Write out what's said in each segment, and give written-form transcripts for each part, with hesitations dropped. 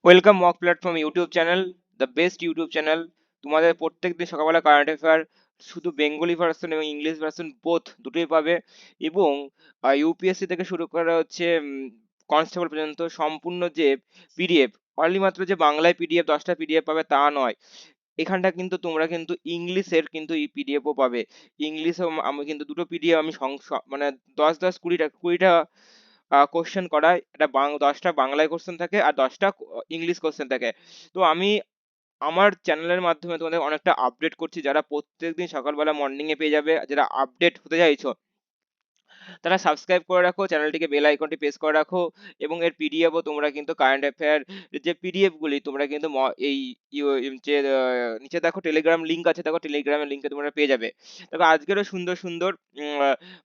Welcome mock platform YouTube channel, the best YouTube channel. তোমাদের প্রত্যেকদিন সকালবেলা কারেন্ট অ্যাফেয়ার শুধু বেঙ্গলি ভার্সন এবং ইংলিশ ভার্সন বোথ দুটোই পাবে। এবং ইউপিএসসি থেকে শুরু করা হচ্ছে কনস্টেবল পর্যন্ত সম্পূর্ণ যে পিডিএফ, অনলি মাত্র যে বাংলায় পিডিএফ 10টা পিডিএফ পাবে তা নয়, এখানটা কিন্তু তোমরা কিন্তু ইংলিশের কিন্তু এই পিডিএফও পাবে। ইংলিশেও আমি কিন্তু দুটো পিডিএফ আমি মানে 10 10 20টা কোশ্চেন করায়। এটা 10টা বাংলায় কোশ্চেন থাকে আর 10টা ইংলিশ কোশ্চেন থাকে। তো আমি আমার চ্যানেলের মাধ্যমে তোমাদের অনেকটা আপডেট করছি, যারা প্রত্যেকদিন সকালবেলা মর্নিং এ পেয়ে যাবে, যারা আপডেট হতে চাইছো তারা সাবস্ক্রাইব করে রাখো, চ্যানেলটিকে বেল আইকনটি প্রেস করে রাখো। এবং এর পিডিএফও তোমরা কিন্তু কারেন্ট অ্যাফেয়ার যে পিডিএফ গুলি তোমরা কিন্তু এই যে নিচে দেখো টেলিগ্রাম লিংক আছে, দেখো টেলিগ্রামের লিংকে তোমরা পেয়ে যাবে। দেখো আজকেরও সুন্দর সুন্দর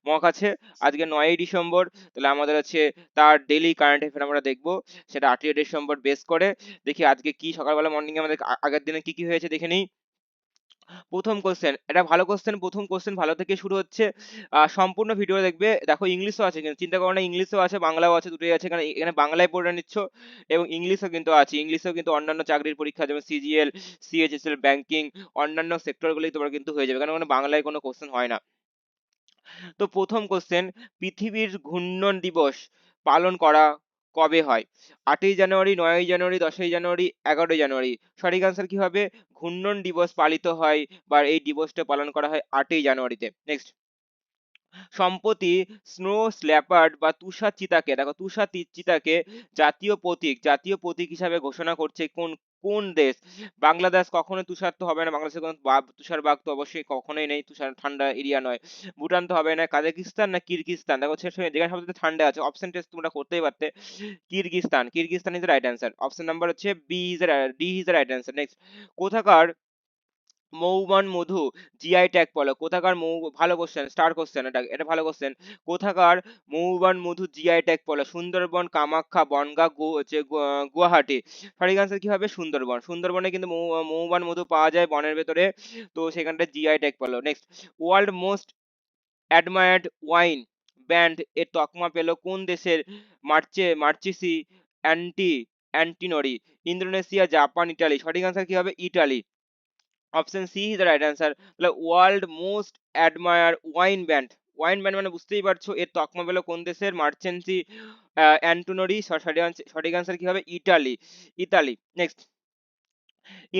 মক আছে। আজকে 9ই ডিসেম্বর, তাহলে আমাদের আছে তার ডেইলি কারেন্ট অ্যাফেয়ার আমরা দেখবো, সেটা 8ই ডিসেম্বর বেস করে। দেখি আজকে কি সকালবেলা মর্নিং এ আমাদের আগের দিনে কি কি হয়েছে দেখে নিই। প্রথম কোশ্চেন, এটা ভালো কোশ্চেন, প্রথম কোশ্চেন ভালো থেকে শুরু হচ্ছে। সম্পূর্ণ ভিডিও দেখবে। দেখো ইংলিশও আছে, কিন্তু চিন্তা করো না, ইংলিশও আছে বাংলাও আছে, দুটোই আছে। এখানে এখানে বাংলায় পড়ে নিচ্ছ এবং ইংলিশও কিন্তু আছে। ইংলিশেও কিন্তু অন্যান্য চাকরির পরীক্ষা যেমন সিজিএল, সিএইচএসএল, ব্যাংকিং, অন্যান্য সেক্টরগুলোই তোমার কিন্তু হয়ে যাবে, কারণ ওখানে বাংলায় কোনো কোশ্চেন হয় না। তো প্রথম কোশ্চেন, পৃথিবীর ঘূর্ণন দিবস পালন করা কবে হয়? 8ই জানুয়ারি, 9ই জানুয়ারি, 10ই জানুয়ারি, 11ই জানুয়ারি। সঠিক আনসার কি হবে? ঘূর্ণন দিবস পালিত হয় বা এই দিবসটা পালন করা হয় 8ই জানুয়ারিতে। নেক্সট, সম্প্রতি স্নো স্ল্যাপার্ড বা তুষার চিতাকে, দেখো তুষার চিতাকে জাতীয় প্রতীক হিসাবে ঘোষণা করছে কোন কোন দেশ? বাংলাদেশ। কখনো তুষার তো হবে না, বাংলাদেশে কোনো তুষার বাঘ তো অবশ্যই কখনোই নেই, তুষার ঠান্ডা এরিয়া নয়। ভুটান তো হবে না। কাজাকিস্তান না কিরগিজস্তান? দেখো যেখানে সবচেয়ে ঠান্ডা আছে, অপশন টেস্ট তোমরা করতেই পারতে। Kyrgyzstan, Kyrgyzstan is the right answer. Option number হচ্ছে B is D is the right answer. Next, কোথাকার মৌবন মধু জিআই ট্যাগ পেল? কোথাকার ভালো কোশ্চেন, স্টার কোশ্চেন, এটা এটা ভালো কোশ্চেন। কোথাকার মৌবন মধু জিআই ট্যাগ পেল? সুন্দরবন, কামাখ্যা, বনগাঁ, গুয়াহাটি। সঠিক আনসার কি হবে? সুন্দরবন। সুন্দরবনে কিন্তু মৌবন মধু পাওয়া যায় বনের ভেতরে, তো সেখানটা জিআই ট্যাগ পেল। Next, world most admired wine brand এর তকমা পেল কোন দেশের? Marchesi, Antinori, Indonesia, Japan, Italy. সঠিক আনসার কি হবে? Italy. Option C is the right answer. তাহলে world most admire wine brand মানে বুঝতেই পারছো এর তকমা পেলো কোন দেশের? মার্চেন্সি অ্যান্টোনরি। সঠিক আনসার কি হবে? Italy. Italy. Next,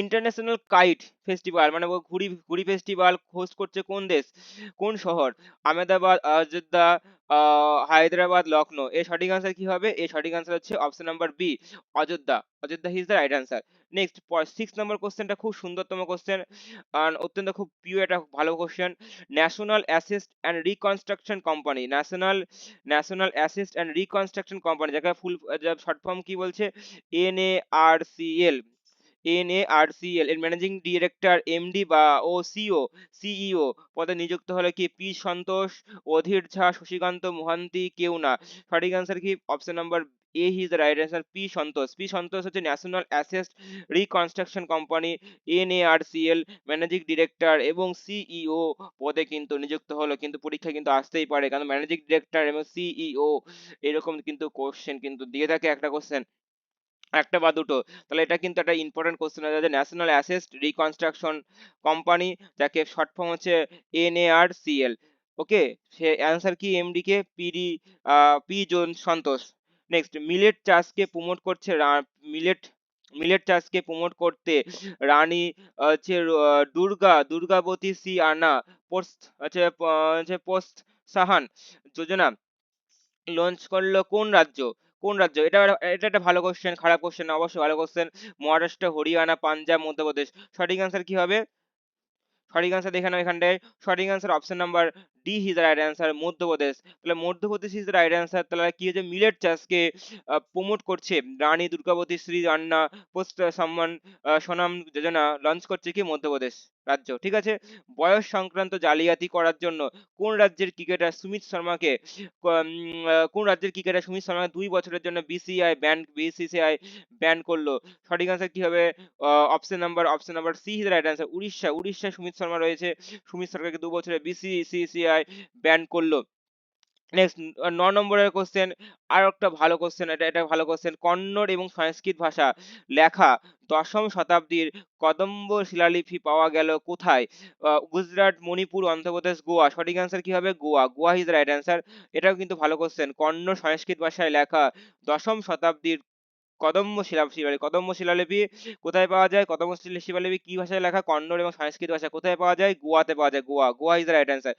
international kite festival মানে ঘুড়ি ঘুড়ি ফেস্টিভ্যাল হোস্ট করছে কোন দেশ? কোন শহর? আহমেদাবাদ, অযোধ্যা, হায়দ্রাবাদ, লখনৌ। এর সঠিক আনসার কি হবে? এর সঠিক আনসার হচ্ছে option number B, Ayodhya. Ayodhya is the right answer. Next, 6 নম্বর কোশ্চেনটা খুব সুন্দরতম কোশ্চেন, আর অত্যন্ত খুব প্রিয়, একটা ভালো question. National assist and reconstruction company, national assist and reconstruction company, যাকে ফুল শর্ট ফর্ম কি বলছে? এনএআরসিএল। এনএআরসিএল এর ম্যানেজিং ডিরেক্টর, এমডি বা সিইও পদে নিযুক্ত হলে কি? পি সন্তোষ, অধীর ঝা, শশীকান্ত মোহান্তি, কেউ না। সঠিক আনসার কি? Option number A is the right answer, P Santosh. P Santosh হচ্ছে national asset reconstruction company NARCL managing director এবং সিইও পদে কিন্তু নিযুক্ত হলো। কিন্তু পরীক্ষা কিন্তু আসতেই পারে, কারণ ম্যানেজিং ডিরেক্টর এবং সিইও এরকম কিন্তু কোশ্চেন কিন্তু দিয়ে থাকে, একটা কোশ্চেন একটা বা দুটো। তাহলে এটা কিন্তু একটা ইম্পর্টেন্ট কোশ্চেন আছে, ন্যাশনাল অ্যাসেট রিকনস্ট্রাকশন কোম্পানি, যাকে শর্ট ফর্ম হচ্ছে এনএআরসিএল। ওকে, সে অ্যান্সার কি? এমডি কে পিডি, পি জন সন্তোষ। নেক্সট, মিলেট মিলেট চাষকে প্রমোট করতে রানী হচ্ছে দুর্গাবতী সি আনা পোস্ট সাহান যোজনা লঞ্চ করলো কোন রাজ্য? এটা এটা একটা ভালো কোশ্চেন, খারাপ কোশ্চেন? অবশ্যই ভালো কোশ্চেন। মহারাষ্ট্র, হরিয়ানা, পাঞ্জাব, মধ্যপ্রদেশ। সঠিক আনসার কি হবে? সঠিক আনসার দেখে নাও এখানটায়। সঠিক answer option number D is the right answer, Madhya Pradesh. তাহলে Madhya Pradesh is the right answer. তাহলে কি হচ্ছে? মিলেট চাষকে প্রমোট করছে রানী দুর্গাবতী শ্রী আন্না পোস্ট সম্মান সোনাম যোজনা লঞ্চ করছে কি? মধ্যপ্রদেশ রাজ্য। ঠিক আছে। বয়স সংক্রান্ত জালিয়াতি করার জন্য কোন রাজ্যের ক্রিকেটার সুমিত শর্মাকে কোন রাজ্যের ক্রিকেটার সুমিত শর্মাকে 2 বছরের জন্য বিসিসিআই ব্যান করলো? সঠিক আনসার কি হবে? Option number C is right answer, Orissa Sumit Sharma রয়েছে। সুমিত শর্মাকে 2 বছরের বিসিসিআই ব্যান করলো। নেক্সট 9 নম্বরের কোশ্চেন, আর একটা ভালো কোশ্চেন, এটা ভালো কোশ্চেন। কন্নড় এবং সংস্কৃত ভাষা লেখা দশম শতাব্দীর কদম্ব শিলালিপি পাওয়া গেল কোথায়? গুজরাট, মণিপুর, অন্ধ্রপ্রদেশ, গোয়া। সঠিক অ্যান্সার কি হবে? Goa. Goa is right answer. এটাও কিন্তু ভালো কোশ্চেন। কন্নড় সংস্কৃত ভাষায় লেখা দশম শতাব্দীর কদম্ব শিলালিপি কোথায় পাওয়া যায়? কদম্ব শিলালিপি কি ভাষায় লেখা? কন্নড় এবং সংস্কৃত ভাষা। কোথায় পাওয়া যায়? গোয়াতে পাওয়া যায়। Goa. Goa is right answer.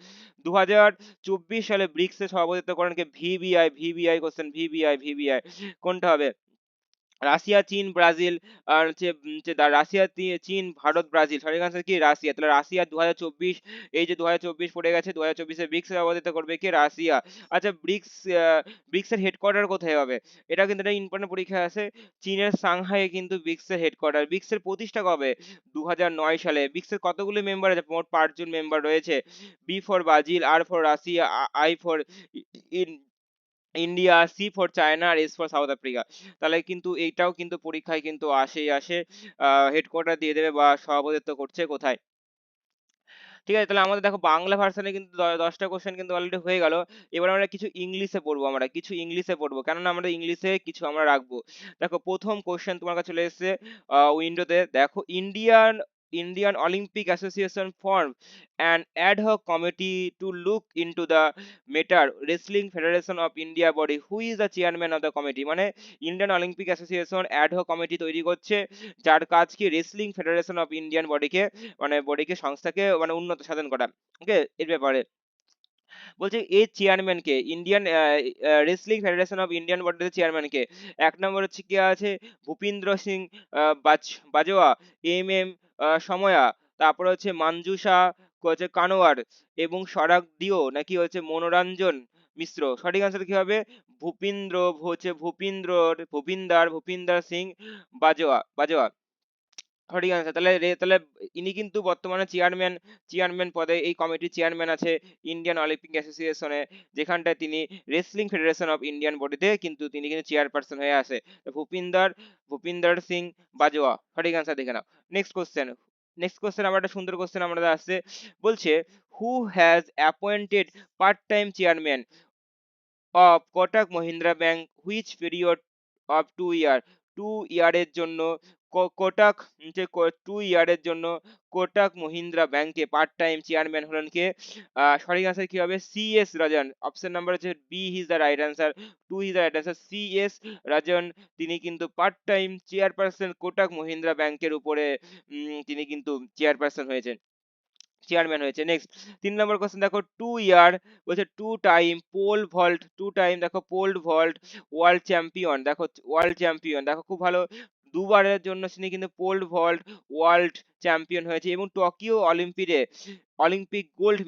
2024 সালে ব্রিক্স এ সভাপতিত্ব করেন কে? ভিবিআই কোশ্চেন, ভিবিআই কোনটা হবে? রাশিয়া, চীন, ব্রাজিল, আর রাশিয়া, চীন, ভারত, ব্রাজিল। সঠিক আনসার কি? রাশিয়া। তাহলে রাশিয়া 2024, এই যে 2024 পড়ে গেছে, 2024-এ ব্রিক্স সভাপতিত্ব করবে কে? রাশিয়া। আচ্ছা, ব্রিক্স এর হেডকোয়ার্টার কোথায় হবে? এটা কিন্তু একটা ইম্পর্টেন্ট পরীক্ষা আছে। চীনের সাংহাইয়ে কিন্তু ব্রিক্স এর হেডকোয়ার্টার। ব্রিক্স এর প্রতিষ্ঠা কবে? 2009 সালে। ব্রিক্স এর কতগুলো মেম্বার আছে? মোট 5 জন মেম্বার রয়েছে। B for Brazil, R for Russia, I for India, C for China, আর এস ফর সাউথ আফ্রিকা। তাহলে কিন্তু এইটাও কিন্তু পরীক্ষায় কিন্তু আসে হেডকোয়ার্টার দিয়ে দেবে বা সভাপতিত্ব করছে কোথায়। ঠিক আছে, তাহলে আমাদের দেখো বাংলা ভার্সনে কিন্তু 10টা কোশ্চেন কিন্তু অলরেডি হয়ে গেল। এবার আমরা কিছু ইংলিশে পড়বো, কেননা আমরা ইংলিশে কিছু আমরা রাখবো। দেখো প্রথম কোশ্চেন তোমার কাছে চলে এসেছে উইন্ডোতে। দেখো, Indian Olympic Association form an ad hoc committee to look into the matter wrestling federation of India body, who is the chairman of the committee? মানে Indian Olympic Association ad hoc committee তৈরি করছে, যার কাজ কি wrestling federation of Indian বডিকে, মানে বডিকে, সংস্থাকে মানে উন্নত সাধন করা। ওকে, এর ব্যাপারে বলছে এর chairman K? Indian wrestling federation of Indian বডির চেয়ারম্যান কে? 1 নম্বর হচ্ছে কি আছে? ভূপিন্দ্র সিং বাজওয়া, এম সময়া, তারপর হচ্ছে মঞ্জুষা হচ্ছে কানোয়ার, এবং স্বরাগ দিও, নাকি হচ্ছে মনোরঞ্জন মিশ্র। সঠিক আনসার কি হবে? ভূপিন্দার সিং বাজওয়া। সঠিক আছে। তাহলে ইনি কিন্তু বর্তমানে চেয়ারম্যান পদে, এই কমিটির চেয়ারম্যান আছে ইন্ডিয়ান অলিম্পিক অ্যাসোসিয়েশনে, যেখানটায় তিনি রেসলিং ফেডারেশন অফ ইন্ডিয়ান বডিতে কিন্তু তিনি কিন্তু চেয়ারপারসন হয়ে আছে। তো ভূপিন্দর সিং বাজওয়া। সঠিক আনসার দেখে নাও। নেক্সট কোশ্চেন আমার একটা সুন্দর কোশ্চেন আমাদের আসছে। বলছে, who has appointed part time chairman of Kotak Mahindra bank which period of 2 ইয়ার? 2 ইয়ারের জন্য কোটাক, 2 ইয়ারের জন্য কোটাক মহিন্দ্রা ব্যাংকে পার্ট টাইম চেয়ারম্যান হলেন কে? সঠিক আনসার কি হবে? CS রাজন। অপশন নাম্বার হচ্ছে B is the right answer. 2 is the right answer. CS Rajan, তিনি কিন্তু part time chairperson Kotak Mahindra ব্যাংকের উপরে, তিনি কিন্তু চেয়ারম্যান হয়েছে। নেক্সট 3 নম্বর কোশ্চেন দেখো, 2 ইয়ার বলছে টু টাইম দেখো পোল ভল্ট ওয়ার্ল্ড চ্যাম্পিয়ন দেখো, খুব ভালো। দুবারের জন্য তিনি কিন্তু পোল ভল্ট ওয়ার্ল্ড চ্যাম্পিয়ন হয়েছে, এবং টোকিও অলিম্পিক গোল্ড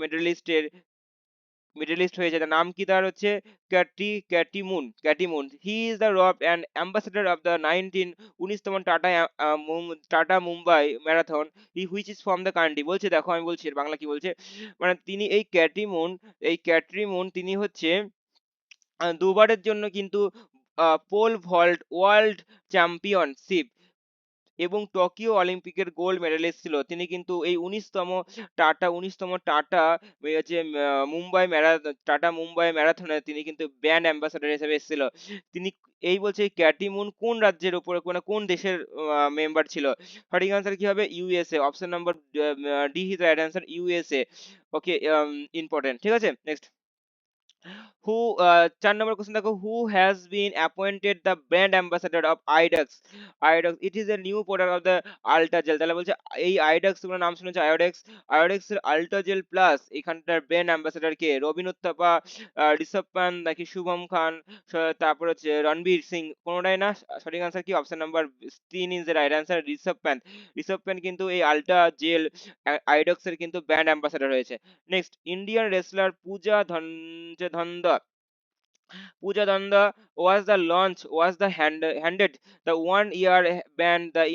মেডেলিস্ট হয়েছে। তার নাম কি? তার হচ্ছে ক্যাটিমুন। He is the rob and ambassador of the 19তম Tata Mumbai marathon, he which is from the country. বলছে, দেখো আমি বলছি এর বাংলা কি বলছে। মানে তিনি এই ক্যাটরিমুন তিনি হচ্ছে দুবারের জন্য কিন্তু পোল ভল্ট ওয়ার্ল্ড চ্যাম্পিয়নশিপ এবং টোকিও অলিম্পিকের গোল্ড মেডেলিস্ট ছিল। তিনি কিন্তু এই 19তম টাটা হচ্ছে টাটা মুম্বাই ম্যারাথনে তিনি কিন্তু ব্র্যান্ড অ্যাম্বাসাডর হিসেবে এসেছিল। তিনি এই বলছে ক্যাটিমুন কোন রাজ্যের উপরে, মানে কোন দেশের মেম্বার ছিল? সঠিক আনসার কি হবে? USA. Option number D is right answer, USA. Okay, important. ঠিক আছে, নেক্সট। 4 নম্বর কোশ্চেন দেখো, who has been appointed the brand ambassador of Iodex it is a new product of the ultra gel. তাহলে বলছে এই আইডক্স, তোমরা নাম শুনেছো আয়োডেক্স এর আল্ট্রাজেল প্লাস এখানটার ব্র্যান্ড অ্যাম্বাসাডর কে? রবিন উত্থাপা, ঋষভ পান্ত, নাকি শুভম খান, তারপর হচ্ছে রণবীর সিং? কোনোটাই না। সঠিক আনসার কি? Option number 3 is the right answer, Rishabh Pant কিন্তু এই আল্ট্রা জেল আইডক্স এর কিন্তু ব্র্যান্ড অ্যাম্বাসাডর হয়েছে। Next, Indian wrestler Dhanda Pooja Danda handed the 1 year ban the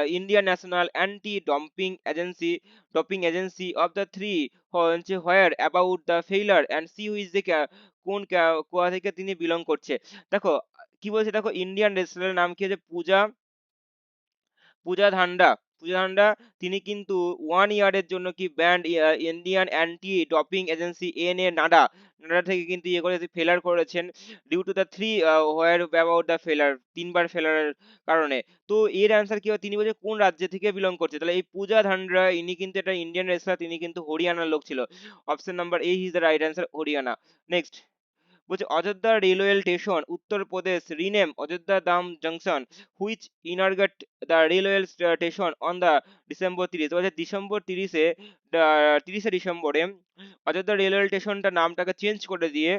Indian National Anti-Doping Agency of the three where about the failure and see who is the কোন কোয়া থেকে তিনি belong করছে। দেখো কি বলছে, দেখো ইন্ডিয়ান রেসলারের নাম কি আছে? পূজা ধান্ডা। পূজা ধান্ডা তিনি কিন্তু 1 ইয়ারের জন্য কি band Indian anti doping agency N A নাডা নাডা থেকে কিন্তু ইয়ে করে ফেলার করেছেন due to the three where about the ফেলার, তিনবার ফেলারের কারণে। তো এর অ্যান্সার কি হবে, তিনি বলছে কোন রাজ্য থেকে বিলং করছে, তাহলে এই পূজা ধান্ডা ইনি কিন্তু একটা ইন্ডিয়ান রেসলার, তিনি কিন্তু হরিয়ানার লোক ছিল। Option number A is the right answer, Haryana. Next বলছে Ayodhya railway station Uttar Pradesh rename Ayodhya Dham junction which inaugurate the railway station on the December 30, বলছে ডিসেম্বর 30-এ 30শে ডিসেম্বরে অযোধ্যা রেলওয়ে স্টেশনটা নামটাকে চেঞ্জ করে দিয়ে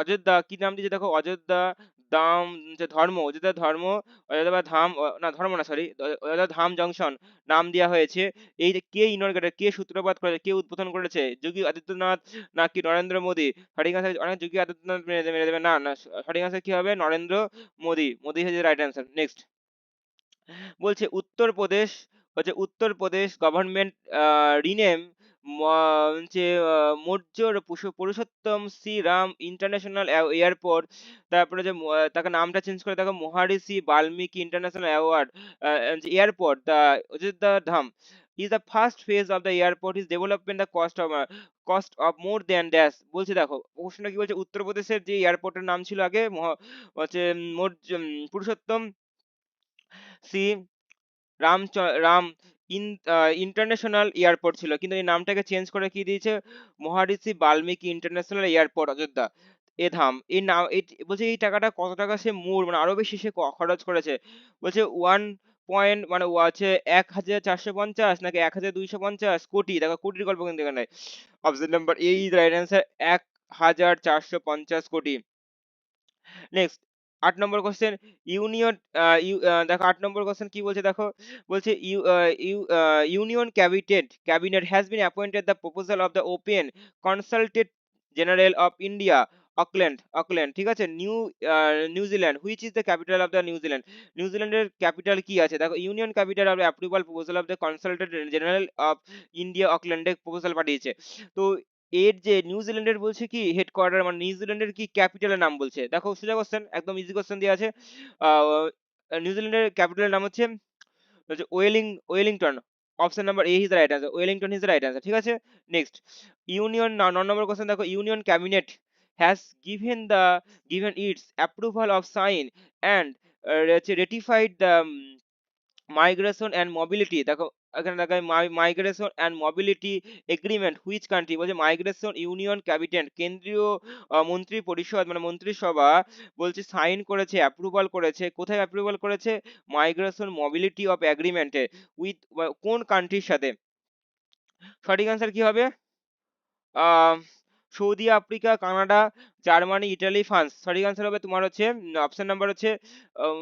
অযোধ্যা কি নাম দিয়েছে দেখো, অযোধ্যা দাম যে ধর্ম, অযোধ্যা ধর্ম, অযোধ্যা বা ধাম না ধর্ম না সরি, অযোধ্যা ধাম জংশন নাম দেওয়া হয়েছে। এই যে কে ইনঅর্গেটেড, কে সূত্রপাত করেছে, কে উদ্বোধন করেছে, যোগী আদিত্যনাথ নাকি নরেন্দ্র মোদী? সঠিক আনসার অনেক যোগী আদিত্যনাথ মেরে দেবে, না না, সঠিক আনসার কি হবে, নরেন্দ্র মোদী, মোদী হচ্ছে রাইট আনসার। নেক্সট বলছে উত্তরপ্রদেশ গভর্নমেন্ট রিনেম হচ্ছে মৌর্য পুরুষোত্তম শ্রী রাম ইন্টারন্যাশনাল এয়ারপোর্ট, তারপরে যে তাকে নামটা চেঞ্জ করে দেখো Maharishi Valmiki international award airport the Ayodhya Dham is the first phase of the airport is development the cost of more than dash। বলছে দেখো প্রশ্নটা কি বলছে, উত্তরপ্রদেশের যে এয়ারপোর্টের নাম ছিল আগে হচ্ছে পুরুষোত্তম শ্রী রাম রাম ইন্টারন্যাশনাল এয়ারপোর্ট ছিল, কিন্তু এই নামটাকে চেঞ্জ করে কি দিয়েছে, মহারিষি বাল্মীকি ইন্টারন্যাশনাল এয়ারপোর্ট অযোধ্যা এ ধাম। এই নাম বলছে এই টাকাটা কত টাকা সে মানে আরো বেশি সে খরচ করেছে, বলছে 1 মানে আছে 1450 নাকি 1250 কোটি, দেখো কোটির গল্প কিন্তু এখানে। Option number A is right answer, 1450 কোটি। নেক্সট 8 নম্বর কোশ্চেন, ইউনিয়ন দেখো 8 নম্বর কোশ্চেন কি বলছে দেখো, বলছে union cabinet has been appointed the proposal of the open consulate general of India Auckland, ঠিক আছে, New Zealand which is the capital of the New Zealand, নিউজিল্যান্ডের capital কি আছে দেখো, union capital of approval proposal of the consulate general of India অকল্যান্ডে proposal পাঠিয়েছে। তো এর যে নিউজিল্যান্ডের বলছে কি হেডকোয়ার্টার, মানে নিউজিল্যান্ডের কি ক্যাপিটালের নাম বলছে দেখো, সোজা কোশ্চেন, একদম ইজি কোশ্চেন দেওয়া আছে। নিউজিল্যান্ডের ক্যাপিটালের নাম হচ্ছে Wellington. Option number A is the right answer, Wellington is the right answer, ঠিক আছে। নেক্সট ইউনিয়ন 9 নম্বর কোশ্চেন দেখো, union cabinet has given its approval of sign and ratified the migration and mobility, দেখো এখানে দেখা migration and mobility agreement which country, বলছে migration union cabinet কেন্দ্রীয় মন্ত্রী পরিষদ মানে মন্ত্রিসভা বলছে সাইন করেছে, অ্যাপ্রুভাল করেছে, কোথায় অ্যাপ্রুভাল করেছে, মাইগ্রেশন মোবিলিটি অফ এগ্রিমেন্টে উইথ কোন কান্ট্রির সাথে? সঠিক অ্যান্সার কি হবে, আহ Saudi Africa, Canada, Germany, Italy, France. সঠিক অ্যান্সার হবে তোমার হচ্ছে অপশন নাম্বার হচ্ছে আম,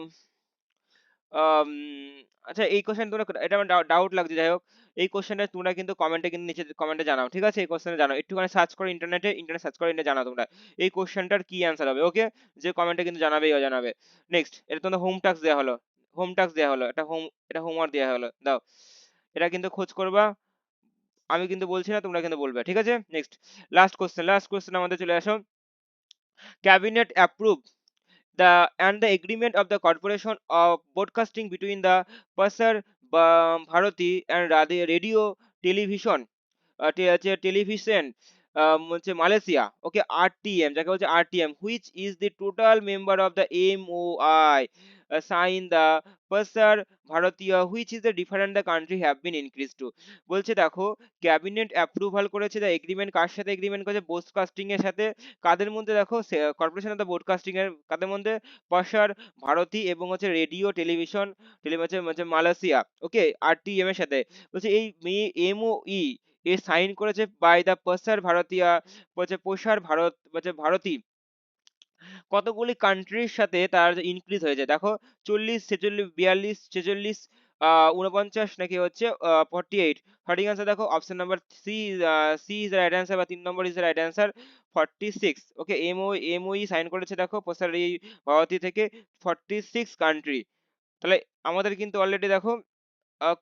আচ্ছা এই কোশ্চেন তোমরা, এটা আমার ডাউট লাগছে, যাই হোক এই কোশ্চেনটা তোমরা কিন্তু কমেন্টে কিন্তু নিচে কমেন্টে জানাও, ঠিক আছে, এই কোশ্চেনে জানাও, একটুখানি সার্চ করো ইন্টারনেট সার্চ করে জানাও তোমরা এই কোশ্চেনটার কি অ্যান্সার হবে, ওকে, যে কমেন্টে কিন্তু জানাবে। নেক্সট এটা তোমাদের হোম টাস্ক দেওয়া হলো, এটা হোমওয়ার্ক দেওয়া হলো, দাও এটা কিন্তু খোঁজ করবা, আমি কিন্তু বলছি না, তোমরা কিন্তু বলবে, ঠিক আছে। নেক্সট লাস্ট কোশ্চেন আমাদের চলে আসো, cabinet approve the and the agreement of the corporation of broadcasting between the Pasar Bharati and radio television television হচ্ছে মালয়েশিয়া, ওকে, আরটিএম যাকে বলছে RTM which is the total member of the MOI sign the Prasar Bharatiya which is the different the country have been increase to. বলছে দেখো cabinet approval করেছে the agreement, কার সাথে agreement করেছে, broadcasting এর সাথে, কাদের মধ্যে দেখো কর্পোরেশন অফ দ্য ব্রডকাস্টিং এর কাদের মধ্যে, পাসার ভারতী এবং হচ্ছে রেডিও টেলিভিশন হচ্ছে মালয়েশিয়া, ওকে, আরটিএম এর সাথে। বলছে এই এমওই এ সাইন করেছে বাই দ্য প্রসার ভারতীয় বলছে প্রসার ভারত বলছে ভারতী কতগুলি কান্ট্রির সাথে তার ইনক্রিজ হয়েছে দেখো, 40, 46, 42, 46, 49 নাকি হচ্ছে 48। সঠিক অ্যান্সার দেখো option number C is right answer, বা 3 নম্বর is right answer, 46, okay, MOE sign করেছে দেখো প্রসার এই ভারতী থেকে 46 কান্ট্রি। তাহলে আমাদের কিন্তু অলরেডি দেখো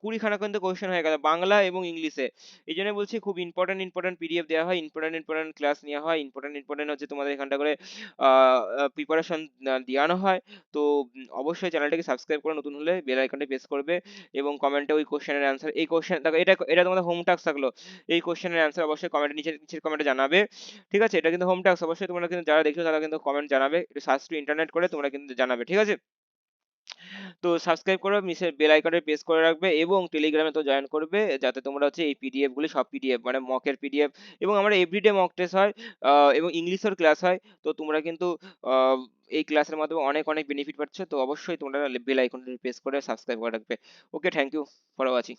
20 খানা কিন্তু কোয়েশ্চেন হয়ে গেল বাংলা এবং ইংলিশে। এই জন্য বলছি খুব ইম্পর্টেন্ট পিডিএফ দেওয়া হয়, ইম্পর্টেন্ট ক্লাস নেওয়া হয়, ইম্পর্টেন্ট হচ্ছে তোমাদের এখানটা করে প্রিপারেশন দেওয়ানো হয়। তো অবশ্যই চ্যানেলটাকে সাবস্ক্রাইব করে নতুন হলে বেল আইকনটা প্রেস করবে এবং কমেন্টে ওই কোশ্চেনের অ্যান্সার, এই কোশ্চেন দেখো এটা এটা তোমাদের হোম টাস্ক থাকলো, এই কোশ্চেনের অ্যান্সার অবশ্যই কমেন্টে নিচের কমেন্টে জানাবে। ঠিক আছে, এটা কিন্তু হোম টাস্ক, অবশ্যই তোমরা কিন্তু যারা দেখছো তারা কিন্তু কমেন্ট জানাবে, একটু সার্চ টু ইন্টারনেট করে তোমরা কিন্তু জানাবে। ঠিক আছে, তো সাবস্ক্রাইব করো, মিসের বেল আইকনে প্রেস করে রাখবে এবং টেলিগ্রামে তো জয়েন করবে, যাতে তোমরা হচ্ছে এই পিডিএফ গুলি, সব পিডিএফ মানে মকের পিডিএফ, এবং আমরা এভরিডে মক টেস্ট হয় এবং ইংলিশের ক্লাস হয়। তো তোমরা কিন্তু আহ, এই ক্লাসের মাধ্যমে অনেক অনেক বেনিফিট পাচ্ছ। তো অবশ্যই তোমরা বেল আইকনটি প্রেস করে সাবস্ক্রাইব করে রাখবে। ওকে, থ্যাংক ইউ ফর ওয়াচিং।